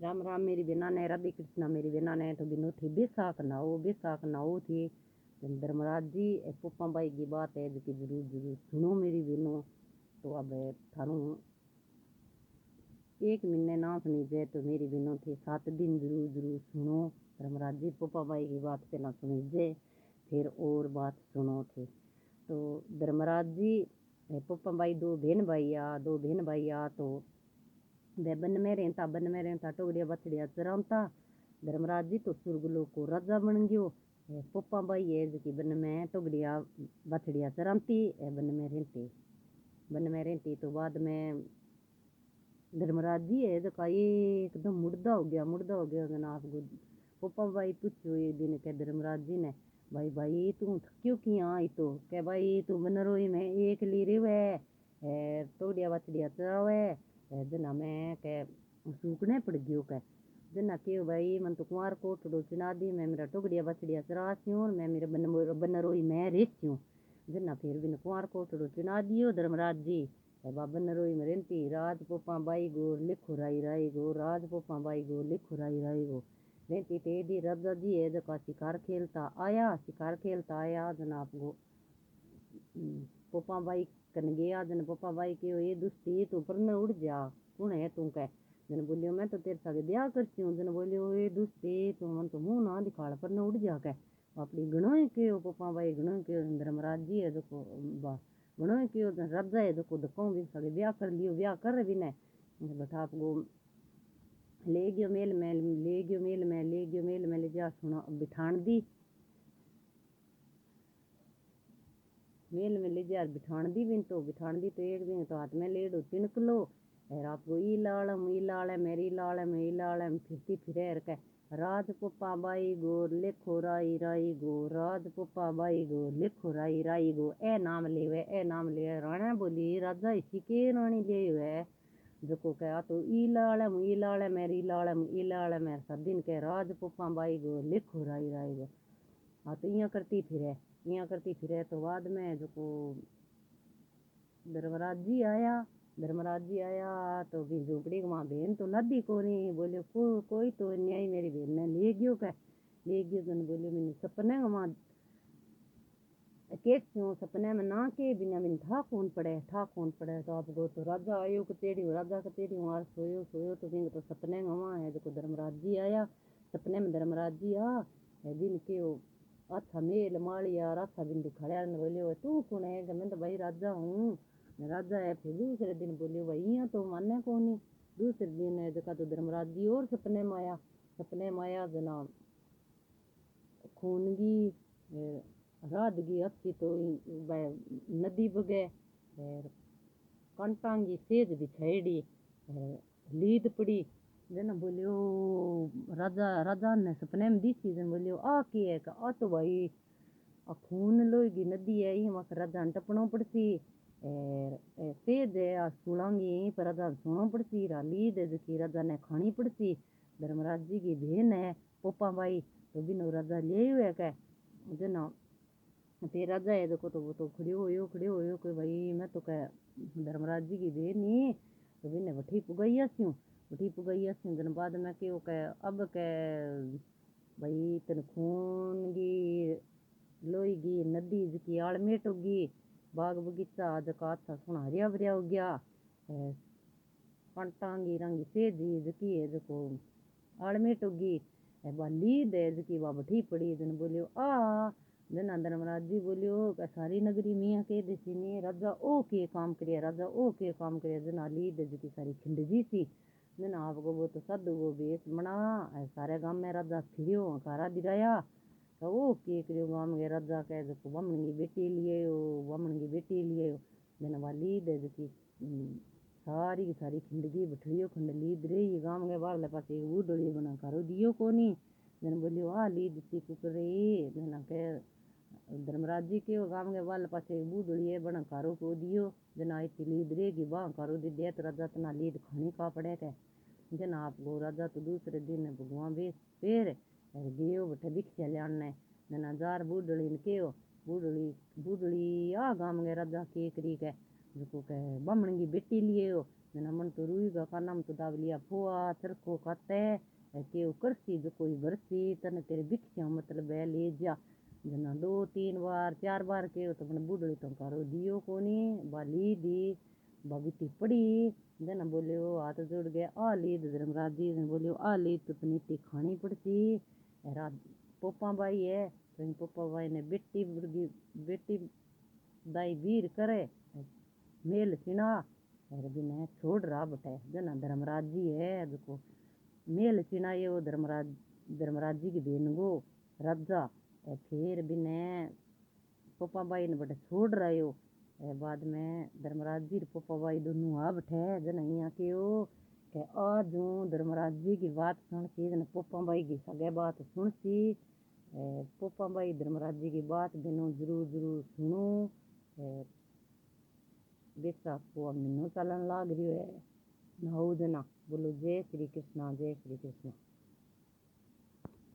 राम राम मेरी बिना ने राधे कृष्णा मेरी बिना ने तो बिनो थी बेसाख नाओ थी धर्मराज जी पुप्पा बाई की बात है जो कि जरूर जरूर सुनो मेरी बिनो। तो अब थारू एक महीने ना सुनी जाए तो मेरी बिनो थी 7 दिन जरूर जरूर सुनो। धर्मराज जी पुप्पा बाई की बात पहला सुनी जाए फिर और बात सुनो थे। तो धर्मराज जी पुप्पा बाई दो बहन भाई आ तो वे बन में रहता टोगड़िया बछड़िया चरावता। धर्मराज जी तो सुरगलोक को राजा बन गयो। पुप्पा बाई है जो कि बन में टोगड़िया बछड़िया चरावती बन में रहती तो बाद में धर्मराज जी है जो का एकदम मुर्दा हो गया जनाब को। पुप्पा बाई पूछो एक दिन के धर्मराज जी ने भाई भाई तू थक्यो किया आई तो कह भाई तू बन रोई में एक ली रे वे टोगड़िया बछड़िया चरावे जना मैं के सूखने पड़ गयो कह जना क्यों भाई मन तो कुंवार कोटड़ो चिना दी मैं मेरा टुकड़िया बछड़िया चराती हूँ मैं मेरे बन रोई मैं रहती हूँ जना फिर भी कुंवार कोटड़ो चिना दियो धर्मराज जी बाबा नरोई में रहती राज पोपा बाई गो लिखो राई गो राज पोपा बाई गो लिखो राई गो रहती तेदी राजा जी है जो शिकार खेलता आया जनाब गो पोपा बाई कन गया जन पोपा बाई के ये दुस्ती तो पर न उड़ जा कौन है तू कह जन बोलियो मैं तो तेरे साथ ब्याह करती हूँ जन बोलियो ये दुस्ती तो मन तो मुंह ना दिखाड़ पर न उड़ जा कह अपनी गणों के पोपा बाई गणों के धर्मराज जी है देखो गणों के राजा है देखो दकाऊ भी साथ ब्याह कर लियो ब्याह कर भी न बता आपको ले गयो मेल में ले जा सुना बिठान दी मेल में ले जा बिठान दी भी तो एक दिन तो हाथ में लेडो तिनक लो और आपको ई लाल मेरी लाल फिरती फिरे के राज पुप्पा बाई गो लिखो राई गो राज पुप्पा बाई गो लिखो राई गो ए नाम ले राणा बोली राजा इसी के रानी ले है जो कहा तो ई लाल मेरी मेरे सब दिन के राज पुप्पा बाई गो लिखो राई गो हाँ तो यहाँ करती फिरे तो बाद में जो धर्मराज जी आया तो भी झोपड़ी के वहाँ बहन तो नदी को नहीं बोले कोई तो न्याय मेरी बहन ने ले गयो जन बोले मैंने सपने में वहाँ क्यों सपने में ना के बिना बिन था कौन पड़े तो आपको तो राजा आयो कतेड़ी वहाँ सोयो तो बिन तो सपने में वहाँ है जो धर्मराज जी आया सपने में धर्मराज जी आ दिन के अच्छा मेल मालिया राथा बिंदी खड़े बोलियो तू कौन है मैं तो भाई राजा हूँ राजा है फिर दूसरे दिन बोलियो भाई यहाँ तो माने को नहीं दूसरे दिन है जका तो धर्मराज जी और सपने में आया जना खूनगी रादगी अच्छी तो नदी बगे कंटांगी सेज बिछाईडी लीद पड़ी जना बोलियो राजा ने सपने में दिखी जन बोलियो आ की है आ तो भाई खून लोगी नदी है वहाँ राजा टपनो पड़ती सेज है सुलांगी पर राजा सुनो पड़ती लीद है जो राजा ने खानी पड़ती धर्मराज जी की बहन है पोपा बाई तो बिनो राजा ले हुए कह जना फिर राजा है देखो तो वो तो खड़े हो कि भाई मैं तो कह धर्मराज जी की बहन नहीं तो बिने वठी पुगैया स्यूं दिन बाद में क्यों कह अब कह भाई तेन खून गी लोई गी नदी की आड़ मेट होगी बाग बगीचा जका अच्छा सोना हरिया भरिया हो गया कंटांगी रंगी सेजी जकी है जको आड़ मेट होगी बाली दे जकी वा बठी पड़ी जन बोलियो आ जना धर्मराज जी बोलियो सारी नगरी मियाँ के देसी ने राजा ओ के काम करे जना ली दे जकी सारी खिंडजी सी जना आपको वो तो साधु वो बेस बना सारे गांव में राजा फिरियो सारा दिराया तो वो के करियो गांव में राजा कह जो बामण की बेटी लिए जना वाली दे जकी सारी की सारी खिंडगी बठड़ियो खंड लीद रही गांव के बारले पास एक बूढ़ी बना करो दियो कोनी जन बोलियो आ लीद सी कुकरे जना के धर्मराज जी के गांव के बारले पास एक बूढ़ी है बना करो को दियो जना इतनी लीद रहेगी बाह करो दी दे तो राजा तना लीद खानी का पड़े के जना आपको राजा तो दूसरे दिन भगवान बेस पेर गियो बठे भिक्षा लियाने जना जार बूढ़ी ने केयो बूढ़ी आ गांव के राजा के करी के जो कह बामण की बेटी लिए जना मन तो रुईगा का नाम तो दावलिया फुआ चरखो खाते के करसी जो कोई बरसी तने तेरे बिख्या मतलब है ले जा जना 2 3 बार 4 बार के तो मन बूढ़ी तो करो दियो कोनी बाली दी बाबी पड़ी जना बोलियो हाथ जोड़ गया आ ली धर्मराज जी ने बोलियो आ ली तो नीति खानी पड़ती रात पोपा बाई है तो पोपा बाई ने बेटी दाई वीर करे मेल सिना और बिना छोड़ रहा बटे जना धर्मराज जी है देखो मेल सिना ये वो धर्मराज जी की बेन गो राजा फिर बिने पोपा बाई ने बटे छोड़ रहे हो बाद में धर्मराज जी पोपा बाई दोनों आ बैठे जन यहाँ के हो के आज हूँ धर्मराज जी की बात सुन सी जन पोपा बाई की सगे बात सुन सी पोपा बाई धर्मराज जी की बात बिनो जरूर जरूर सुनो बेसा को महीनों चलन लाग रही है नौ जना बोलो जय श्री कृष्णा जय श्री कृष्णा।